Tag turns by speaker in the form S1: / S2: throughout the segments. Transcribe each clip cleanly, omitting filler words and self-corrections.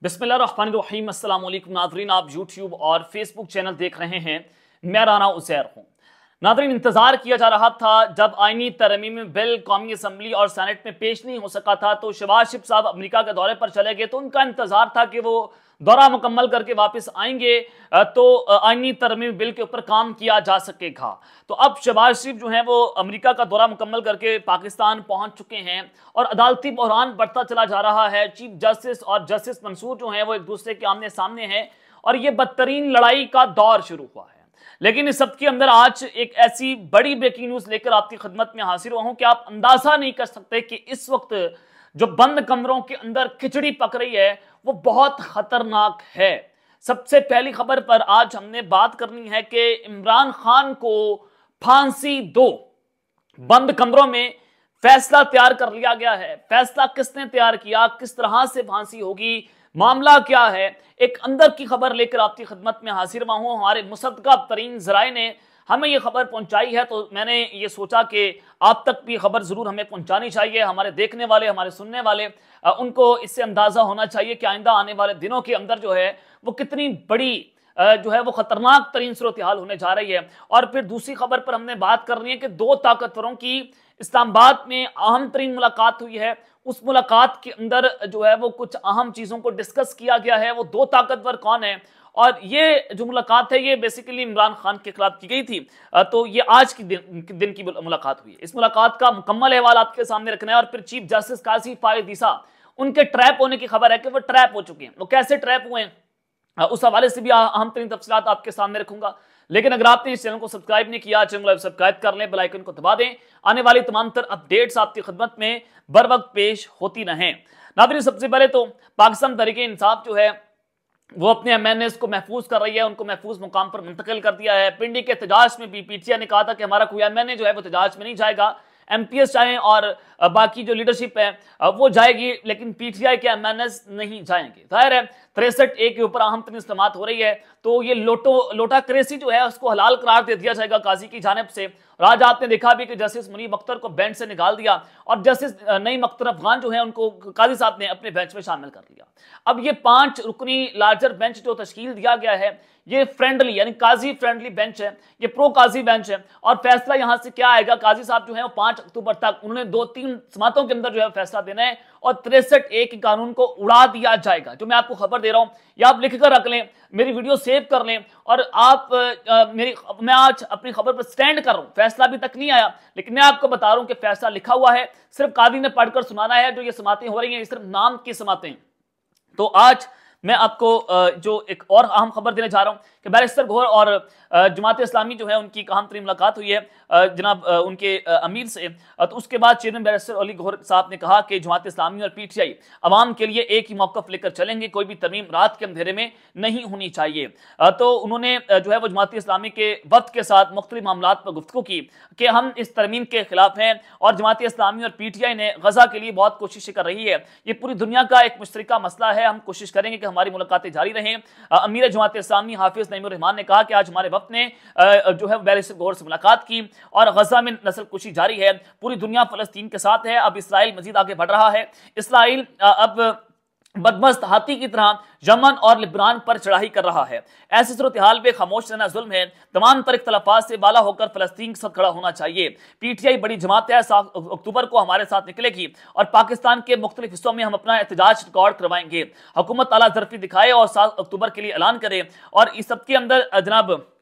S1: बिस्मिल्लाहिर्रहमानिर्रहीम। अस्सलाम वालेकुम नाज़रीन, आप यूट्यूब और फेसबुक चैनल देख रहे हैं। मैं राना उज़ैर हूँ। नाज़रीन, इंतज़ार किया जा रहा था जब आईनी तरमीमी बिल कौमी असम्बली और सेनेट में पेश नहीं हो सका था तो शहबाज शरीफ साहब अमेरिका के दौरे पर चले गए, तो उनका इंतज़ार था कि वो दौरा मुकम्मल करके वापस आएंगे तो आईनी तरमीमी बिल के ऊपर काम किया जा सकेगा। तो अब शहबाज शरीफ जो हैं वो अमेरिका का दौरा मुकम्मल करके पाकिस्तान पहुंच चुके हैं और अदालती बहरान बढ़ता चला जा रहा है। चीफ जस्टिस और जस्टिस मंसूर जो हैं वो एक दूसरे के आमने सामने हैं और ये बदतरीन लड़ाई का दौर शुरू हुआ है। लेकिन इस सब के अंदर आज एक ऐसी बड़ी ब्रेकिंग न्यूज लेकर आपकी खिदमत में हाजिर हुआ हूं कि आप अंदाजा नहीं कर सकते कि इस वक्त जो बंद कमरों के अंदर खिचड़ी पक रही है वो बहुत खतरनाक है। सबसे पहली खबर पर आज हमने बात करनी है कि इमरान खान को फांसी दो। बंद कमरों में फैसला तैयार कर लिया गया है। फैसला किसने तैयार किया, किस तरह से फांसी होगी, मामला क्या है, एक अंदर की खबर लेकर आपकी खिदमत में हाजिर हुआ हूं। हमारे मुसद्दक़ा तरीन ज़राए ने हमें यह खबर पहुंचाई है तो मैंने ये सोचा कि आप तक भी खबर जरूर हमें पहुंचानी चाहिए। हमारे देखने वाले, हमारे सुनने वाले, उनको इससे अंदाजा होना चाहिए कि आइंदा आने वाले दिनों के अंदर जो है वो कितनी बड़ी जो है वो खतरनाक तरीन सूरत हाल होने जा रही है। और फिर दूसरी खबर पर हमने बात करनी है कि दो ताकतवरों की इस्लामाबाद में अहम तरीन मुलाकात हुई है। उस मुलाकात के अंदर जो है वो कुछ अहम चीज़ों को डिस्कस किया गया है। वो दो ताकतवर कौन है और ये जो मुलाकात है ये बेसिकली इमरान खान के खिलाफ की गई थी। तो ये आज की दिन की मुलाकात हुई है। इस मुलाकात का मुकम्मल अहवाल आपके सामने रखना है। और फिर चीफ जस्टिस काजी फायद ईसा, उनके ट्रैप होने की खबर है कि वो ट्रैप हो चुके हैं। वो कैसे ट्रैप हुए हैं उस हवाले से भी अहम तरीन तफसीलात आपके सामने रखूंगा। लेकिन अगर आपने इस चैनल को सब्सक्राइब नहीं किया, चैनल को सब्सक्राइब कर लें, बेल आइकन को दबा दें। आने वाली तमाम तर अपडेट्स आपकी खिदमत में बर वक्त पेश होती रहें। नाज़रीन, सबसे पहले तो पाकिस्तान तहरीक इंसाफ जो है वो अपने एमएनएस को महफूज कर रही है, उनको महफूज मुकाम पर मुंतकिल कर दिया है। पिंडी के एहतजाज में भी पीटीआई ने कहा था कि हमारा कोई एमएनए जो है वो एहतजाज में नहीं जाएगा, एमपीएस चाहें और बाकी जो लीडरशिप है वो जाएगी, लेकिन पीटीआई के एमएनएस नहीं जाएंगे। जाहिर है 63A के ऊपर अहम तरीन इस्तेमाल हो रही है तो ये लोटा क्रेसी जो है उसको हलाल करार दे दिया जाएगा काजी की जानिब से। और आज आपने देखा भी कि जस्टिस मुनीब अख्तर को बेंच से निकाल दिया और जस्टिस नईम अख्तर अफगान जो है उनको काजी साहब ने अपने बेंच में शामिल कर लिया। अब ये 5 रुकनी लार्जर बेंच जो तश्कील दिया गया है ये फ्रेंडली यानी काजी फ्रेंडली बेंच है, ये प्रो काजी बेंच है। और फैसला यहां से क्या आएगा, काजी साहब जो है वो 5 अक्टूबर तक उन्होंने 2-3 समातों के अंदर जो है फैसला देना है और 63A के कानून को उड़ा दिया जाएगा। जो मैं आपको खबर दे रहा हूं या आप लिख कर रख लें, मेरी वीडियो सेव कर लें और आप मैं आज अपनी खबर पर स्टैंड कर रहा हूं। फैसला अभी तक नहीं आया लेकिन मैं आपको बता रहा हूं कि फैसला लिखा हुआ है, सिर्फ काजी ने पढ़कर सुनाना है। जो ये समातें हो रही हैं ये सिर्फ नाम की समातें। तो आज मैं आपको जो एक और अहम खबर देने जा रहा हूं कि बैरिस्टर गौहर और जमात इस्लामी जो है उनकी अहम तरीन मुलाकात हुई है जनाब उनके अमीर से। तो उसके बाद चेयरमैन बैरिस्टर अली गौहर साहब ने कहा कि जमात इस्लामी और पीटीआई अवाम के लिए एक ही मौक़िफ़ लेकर चलेंगे, कोई भी तरमीम रात के अंधेरे में नहीं होनी चाहिए। तो उन्होंने जो है वो जमात इस्लामी के वक्त के साथ मुख्तलिफ मामलात पर गुफ्तगू की कि हम इस तरमीम के खिलाफ हैं और जमात इस्लामी और पीटीआई ने गजा के लिए बहुत कोशिशें कर रही है। ये पूरी दुनिया का एक मुश्तरका मसला है, हम कोशिश करेंगे कि हमारी मुलाकातें जारी रहें। अमीर जमात इस्लामी हाफिज नईमुर रहमान ने कहा कि आज हमारे वक्त ने जो है बैरिस्टर गौहर से मुलाकात की और गजा में नस्ल कुशी जारी है, पूरी दुनिया फलस्तीन के साथ है। अब इसराइल मजीद आगे बढ़ रहा है। इसराइल अब बदमस्त हाथी की तरह यमन और लिबनान पर चढ़ाई कर रहा है। ऐसी सूरत हाल में खामोश रहना जुल्म है। तमाम तर इख्तलाफात से बाला होकर फलस्तीन के साथ खड़ा होना चाहिए। पीटीआई बड़ी जमात है, 7 अक्टूबर को हमारे साथ निकलेगी और पाकिस्तान के मुख्तलिफ हिस्सों में हम अपना एहतजाज रिकॉर्ड करवाएंगे। हुकूमत आला ज़रफ़ी दिखाए और 7 अक्टूबर के लिए ऐलान करे। और इस सब के अंदर जनाब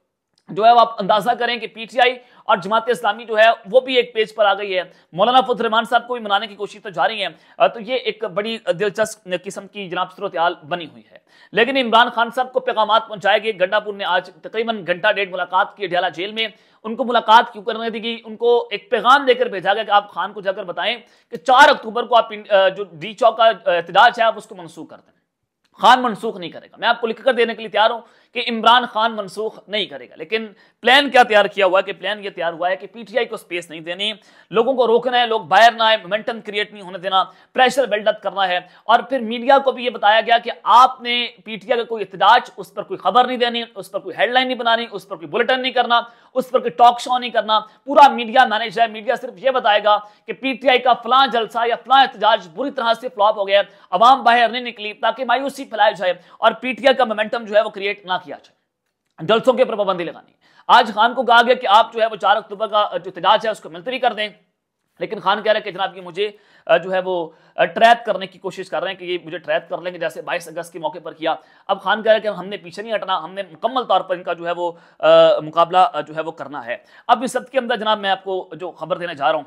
S1: जो है वो आप अंदाजा करें कि पीटीआई और जमात इस्लामी जो है वो भी एक पेज पर आ गई है। मौलाना फजल रहमान साहब को भी मनाने की कोशिश तो जारी है। तो ये एक बड़ी दिलचस्प किस्म की जनाब सूरत हाल बनी हुई है। लेकिन इमरान खान साहब को पैगामात पहुंचाए गए। गंडापुर ने आज तकरीबन घंटा डेढ़ मुलाकात की अडयाला जेल में। उनको मुलाकात क्यों करने दी गई, उनको एक पैगाम देकर भेजा गया कि आप खान को जाकर बताएं कि 4 अक्टूबर को आप जो डी चौक का एहतजाज है आप उसको मनसूख कर दें। खान मनसूख नहीं करेगा। मैं आपको लिख कर देने के लिए तैयार हूं कि इमरान खान मनसूख नहीं करेगा, लेकिन प्लान क्या तैयार किया हुआ है कि प्लान ये तैयार हुआ है कि पीटीआई को स्पेस नहीं देनी, लोगों को रोकना है, लोग बाहर ना आए, मोमेंटम क्रिएट नहीं होने देना, प्रेशर बिल्डअप करना है। और फिर मीडिया को भी ये बताया गया कि आपने पीटीआई का कोई इत्तेजाज, उस पर कोई खबर नहीं देनी, उस पर कोई हेडलाइन नहीं बनानी, उस पर कोई बुलेटिन नहीं करना, उस पर कोई टॉक शो नहीं करना। पूरा मीडिया मैनेज है। मीडिया सिर्फ ये बताएगा कि पीटीआई का फलां जलसा या फलां इत्तेजाज बुरी तरह से फ्लॉप हो गया, अवाम बाहर नहीं निकली, ताकि मायूसी फैलाई जाए और पीटीआई का मोमेंटम जो है वो क्रिएट ना किया जाए। जलसों के ऊपर पाबंदी लगानी। आज खान को कहा गया कि आप जो है वो 4 अक्टूबर का जो इत्तेजाज है उसको मुलतवी कर दें, लेकिन खान कह रहे हैं कि जनाब ये मुझे जो है वो ट्रैप करने की कोशिश कर रहे हैं कि ये मुझे ट्रैप कर लेंगे, जैसे 22 अगस्त के मौके पर किया। अब खान कह रहे हैं कि हमने पीछे नहीं हटना, हमने मुकम्मल तौर पर इनका जो है वो मुकाबला जो है वो करना है। अब इस सब के अंदर जनाब मैं आपको जो खबर देने जा रहा हूँ,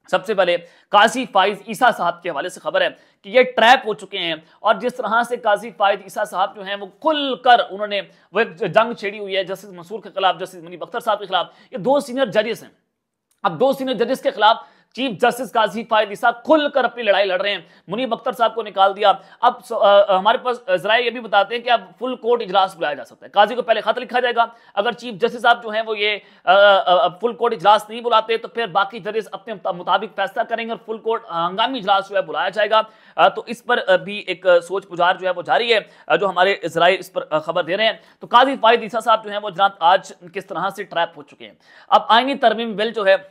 S1: सबसे पहले काजी फाइज ईसा साहब के हवाले से खबर है कि ये ट्रैप हो चुके हैं। और जिस तरह से काजी फाइज ईसा साहब जो हैं वो खुलकर उन्होंने वो एक जंग छेड़ी हुई है जस्टिस मंसूर के खिलाफ, जस्टिस मुनीब अख्तर साहब के खिलाफ। ये 2 सीनियर जजेस हैं। अब 2 सीनियर जजेस के खिलाफ चीफ जस्टिस काजी फाइज ईसा खुलकर अपनी लड़ाई लड़ रहे हैं। मुनीब अख्तर साहब को निकाल दिया। अब हमारे पास जराये ये भी बताते हैं कि अब फुल कोर्ट इजलास बुलाया जा सकता है। काजी को पहले खत लिखा जाएगा, अगर चीफ जस्टिस साहब जो हैं वो ये फुल कोर्ट इजलास नहीं बुलाते तो फिर बाकी जजेस अपने मुताबिक फैसला करेंगे और फुल कोर्ट हंगामी इजलास जो है बुलाया जाएगा। तो इस पर भी एक सोच पुजार जो है वो जारी है, जो हमारे जराये इस पर खबर दे रहे हैं। तो काजी फाइज ईसा साहब जो है वो जनाब आज किस तरह से ट्रैप हो चुके हैं। अब आईनी तरमीम बिल जो है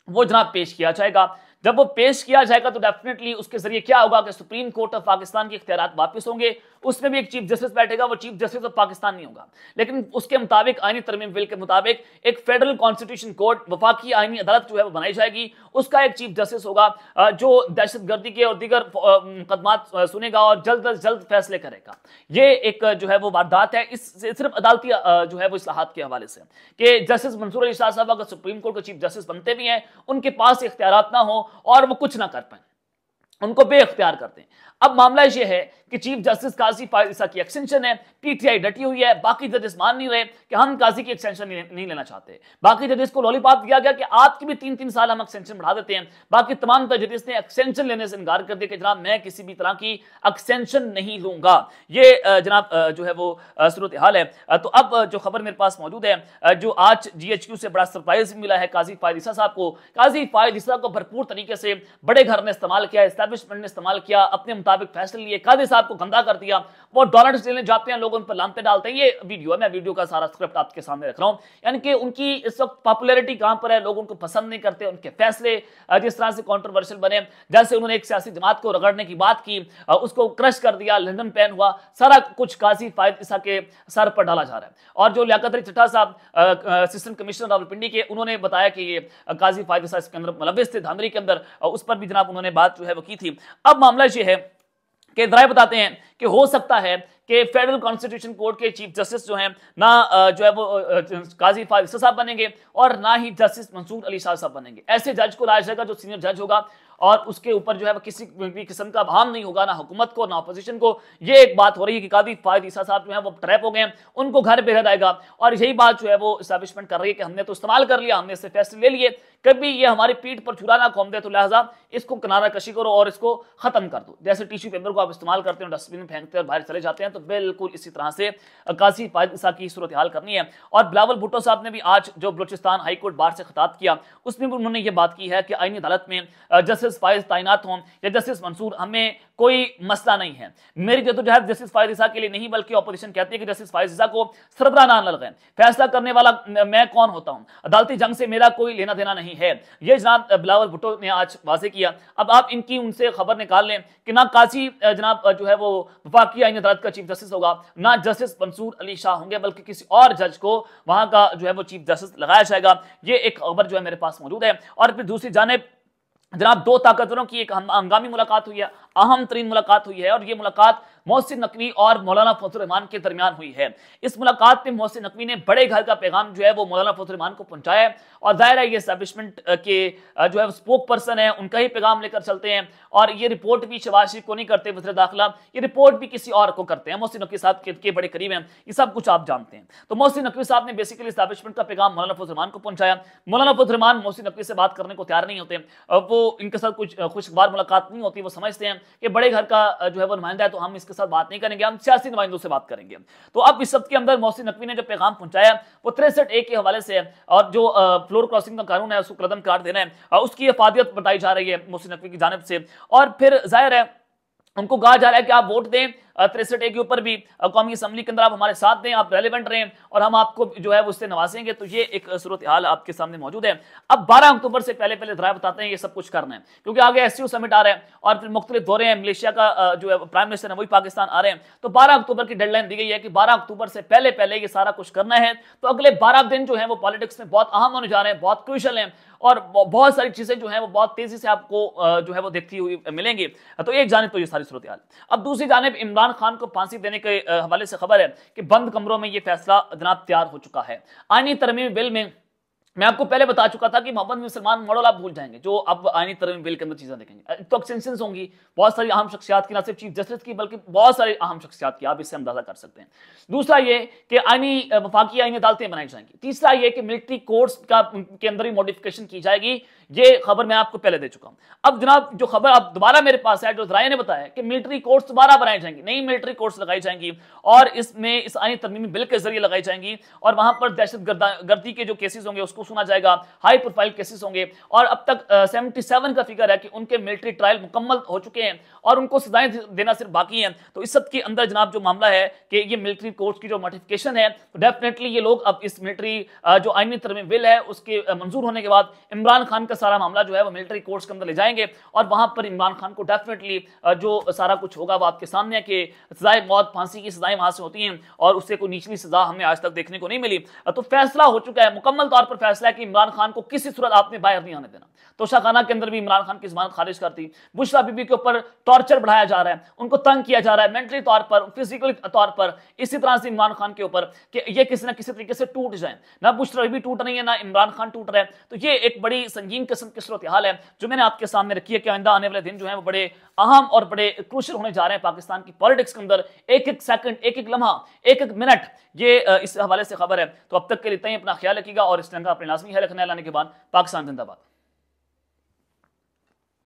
S1: वो जनाब पेश किया जाएगा। जब वो पेश किया जाएगा तो डेफिनेटली उसके जरिए क्या होगा कि सुप्रीम कोर्ट ऑफ पाकिस्तान के इख्तियारात वापस होंगे। उसमें भी एक चीफ जस्टिस बैठेगा, वो चीफ जस्टिस ऑफ पाकिस्तान नहीं होगा, लेकिन उसके मुताबिक आईनी तरमीम बिल के मुताबिक एक फेडरल कॉन्स्टिट्यूशन कोर्ट, वफाकी आईनी अदालत जो है वो बनाई जाएगी। उसका एक चीफ जस्टिस होगा जो दहशतगर्दी के और दीगर मुकदमात सुनेगा और जल्द अज जल्द फैसले करेगा। ये एक जो है वो वारदात है। इससे सिर्फ अदालती जो है वो इस्लाहात के हवाले से कि जस्टिस मंसूर अली शाह साहब अगर सुप्रीम कोर्ट के चीफ जस्टिस बनते भी हैं, उनके पास इख्तियारात ना हो और वो कुछ ना कर पाए, उनको बेइख्तियार करते हैं। अब मामला ये है कि चीफ जस्टिस काजी फाइज ईसा की एक्सटेंशन है, पीटीआई डटी हुई है, बाकी जजेस मान नहीं रहे कि हम काजी की एक्सटेंशन नहीं लेना चाहते। बाकी जजेस को लॉलीपॉप दिया गया कि आपकी भी 3-3 साल हम एक्सटेंशन बढ़ा देते हैं। बाकी तमाम जजेस ने एक्सटेंशन लेने से इनकार कर दिया कि जनाब मैं किसी भी तरह की एक्सटेंशन नहीं लूंगा। ये जनाब जो है वो सूरत हाल है। तो अब जो खबर मेरे पास मौजूद है, जो आज GHQ से बड़ा सरप्राइज मिला है काजी फाइज ईसा साहब को। काजी फाइज ईसा को भरपूर तरीके से बड़े घर ने इस्तेमाल किया, एस्टैब्लिशमेंट ने इस्तेमाल किया, अपने मुताबिक फैसले लिए, काजी साहब को गंदा कर दिया। वो डॉलर्स लेने जाते हैं, लोग उन पर लानते डालते हैं। ये वीडियो है, मैं वीडियो का सारा स्क्रिप्ट आपके सामने रख रहा हूं। यानी कि उनकी इस वक्त पॉपुलैरिटी कहां पर है, लोग उनको पसंद नहीं करते, उनके फैसले जिस तरह से कंट्रोवर्शियल बने, जैसे उन्होंने एक सियासी जमात को रगड़ने की बात की, उसको क्रश कर दिया, लंदन पैन हुआ, सारा कुछ काजी फाइज ईसा के सर पर डाला जा रहा है। और जो लियाकत अली चट्टा साहब असिस्टेंट कमिश्नर रावलपिंडी के, उन्होंने बताया कि ये काजी फाइज ईसा इसके अंदर मुलव्विस थे, धांधली के अंदर, उस पर भी जनाब उन्होंने बात जो है वो की थी। अब मामला ये है कि जराये बताते हैं कि हो सकता है कि फेडरल कॉन्स्टिट्यूशन कोर्ट के चीफ जस्टिस जो हैं ना जो है वो काजी फाइज ईसा साहब बनेंगे और ना ही जस्टिस मंसूर अली शाह साहब बनेंगे। ऐसे जज को लाया जाएगा जो सीनियर जज होगा और उसके ऊपर जो है वो किसी भी किस्म का भाम नहीं होगा, ना हुकूमत को ना अपोजिशन को। ये एक बात हो रही है कि काजी फाइज ईसा साहब जो है वो ट्रैप हो गए हैं, उनको घर भेजा जाएगा। और यही बात जो है वो एस्टैब्लिशमेंट कर रही है कि हमने तो इस्तेमाल कर लिया, हमने इससे फैसले ले लिए, कभी ये हमारी पीठ पर छुरा ना घूम दे, तो लिहाजा इसको किनारा कशी करो और इसको खत्म कर दो। जैसे टिश्यू पेपर को आप इस्तेमाल करते हो, डस्टबिन में फेंकते हैं और बाहर चले जाते हैं, तो बिल्कुल इसी तरह से काजी फाइज ईसा की सूरत हाल करनी है। और बिलावल भुट्टो साहब ने भी आज जो बलूचिस्तान हाईकोर्ट बार से खिताब किया, उसमें भी उन्होंने ये बात की है कि आईनी अदालत में जस्टिस फाइज तैनात हों या जस्टिस मंसूर, हमें कोई मसला नहीं है। मेरी जद्दोजहद जस्टिस फाइज ईसा के लिए नहीं, बल्कि ऑपोजिशन कहती है कि जस्टिस फाइज ईसा को सरबराह ना लगाएं, फैसला करने वाला मैं कौन होता हूं, अदालती जंग से मेरा कोई लेना देना नहीं है। ये जनाब बिलावल भुट्टो ने आज वाजे किया। अब आप इनकी उनसे खबर निकाल लें कि ना काजी जनाब जो है वो वफाकी आईनी अदालत का चीफ जस्टिस होगा, ना जस्टिस मंसूर अली शाह होंगे, बल्कि किसी और जज को वहां का जो है वो चीफ जस्टिस लगाया जाएगा। ये एक खबर जो है मेरे पास मौजूद है। और फिर दूसरी जानिब जनाब 2 ताकतवरों की एक हंगामी मुलाकात हुई है, अहम तरीन मुलाकात हुई है, और ये मुलाकात मोहसिन नकवी और मौलाना फजल रहमान के दरमियान हुई है। इस मुलाकात में मोहसिन नकवी ने बड़े घर का पैगाम जो है वो मौलाना फजल रहमान को पहुंचाया है। और जाहिर है ये एस्टैब्लिशमेंट के जो है स्पोक पर्सन है, उनका ही पैगाम लेकर चलते हैं। और ये रिपोर्ट भी शहबाज शरीफ को नहीं करते वज़ीर दाखिला, ये रिपोर्ट भी किसी और को करते हैं। मोहसिन नकवी साहब के बड़े करीब हैं, ये सब कुछ आप जानते हैं। तो मोहसिन नकवी साहब ने बेसिकली एस्टैब्लिशमेंट का पैगाम मौलाना फजल रहमान को पहुंचाया। मौलाना फजल रहमान मोहसिन नकवी से बात करने को तैयार नहीं होते, वो इनके साथ कुछ खुशगवार मुलाकात नहीं होती। वो समझते हैं कि बड़े घर का जो है वो नुमाइंदा है, तो हम इसके साथ बात नहीं करेंगे, हम सियासी नुमाइंदों से बात करेंगे। तो अब इस सब के अंदर मोहसिन नकवी ने जो पैगाम पहुंचाया वो 63A के हवाले से है और जो फ्लोर क्रॉसिंग का कानून है उसको कदम करार देना है, उसकी हिफाजत बताई जा रही है मोहसिन नकवी की जानिब से। और फिर जाहिर है उनको कहा जा रहा है कि आप वोट दें 63A के ऊपर भी कौमी असम्बली के अंदर, आप हमारे साथ दें, आप रेलिवेंट रहें और हम आपको जो है उससे नवाजेंगे। तो ये एक सूरत हाल आपके सामने मौजूद है। अब 12 अक्टूबर से पहले पहले ड्राइव बताते हैं ये सब कुछ करना है, क्योंकि आगे SCO समिट आ रहा है और फिर मुख्तलिफ दौरे हैं, मलेशिया का जो है प्राइम मिनिस्टर है वही पाकिस्तान आ रहे हैं। तो 12 अक्टूबर की डेडलाइन दी गई है कि 12 अक्टूबर से पहले पहले ये सारा कुछ करना है। तो अगले 12 दिन जो है वो पॉलिटिक्स में बहुत अहम होने जा रहे हैं, बहुत क्रूशल हैं और बहुत सारी चीजें जो है वो बहुत तेजी से आपको जो है वो देखती हुई मिलेंगी। तो एक जानिब तो ये सारी सूरत हाल। अब दूसरी जानिब इमरान खान को फांसी देने के हवाले से खबर है कि बंद कमरों में ये फैसला जनाब तैयार हो चुका है। आईनी तरमीमी बिल में मैं आपको पहले बता चुका था कि मोहम्मद बिन सलमान मॉडल आप भूल जाएंगे, जो अब आईनी तरमीमी बिल के अंदर चीजें देखेंगे तो एक्सटेंशंस होंगी बहुत सारी अहम शख्सियात की, ना सिर्फ चीफ जस्टिस की बल्कि बहुत सारी अहम शख्सियात की, आप इससे अंदाजा कर सकते हैं। दूसरा ये कि आईनी वफाकी आईनी अदालतें बनाई जाएंगी। तीसरा ये कि मिलिट्री कोर्ट्स के अंदर ही मॉडिफिकेशन की जाएगी। ये खबर मैं आपको पहले दे चुका हूं। अब जनाब जो खबर अब दोबारा मेरे पास है, जो जराये ने बताया कि मिलिट्री कोर्ट्स दोबारा बनाई जाएंगी, नई मिलिट्री कोर्ट्स लगाई जाएंगी और इसमें इस आईनी तरमीमी बिल के जरिए लगाई जाएंगी और वहां पर दहशतगर्दी के जो केसेस होंगे उसको सुना जाएगा, हाई प्रोफाइल केसेस होंगे। और अब तक 77 का फिगर है कि उनके मिलिट्री ट्रायल मुकम्मल हो चुके हैं और उनको सजाएं देना सिर्फ बाकी है। तो इस सब के अंदर जनाब जो मामला है कि ये मिलिट्री कोर्ट्स की जो मॉडिफिकेशन है, तो डेफिनेटली ये लोग अब इस मिलिट्री जो आईनी तरमीमी बिल है उसके मंजूर होने के बाद इमरान खान का सारा मामला जो है वो मिलिट्री कोर्ट्स के अंदर ले जाएंगे और वहां पर इमरान खान को डेफिनेटली जो सारा कुछ होगा वो आपके सामने है कि सजाए मौत, फांसी की सजाएं वहां से होती हैं और उससे कोई निचली सजा हमें आज तक देखने को नहीं मिली। तो फैसला हो चुका है, मुकम्मल तौर पर फैसला है कि इमरान खान को किसी सूरत आपने बाहर नहीं आने देना। तो शाखाना के अंदर भी इमरान खान की जमानत खारिज कर दी। बुशरा बीबी के ऊपर टॉर्चर बढ़ाया जा रहा है, उनको तंग किया जा रहा है मेंटली तौर पर, फिजिकली तौर पर। इसी तरह से इमरान खान के ऊपर कि ये किसी ना किसी तरीके से टूट जाए, ना बुशरा बीबी टूट रही है ना इमरान खान टूट रहा है। तो ये एक बड़ी संगीन किस्म की सूरत हाल है जो मैंने आपके सामने रखी है कि आइंदा आने वाले दिन जो है वो बड़े अहम और बड़े क्रूशियल होने जा रहे हैं पाकिस्तान की पॉलिटिक्स के अंदर। एक एक सेकंड, एक एक लम्हा, एक एक मिनट, ये इस हवाले से खबर है। तो अब तक के लिए इतना ही, अपना ख्याल रखिएगा और इस तरह का अपने लाजमी ख्याल रखना। लाने के बाद पाकिस्तान जिंदाबाद।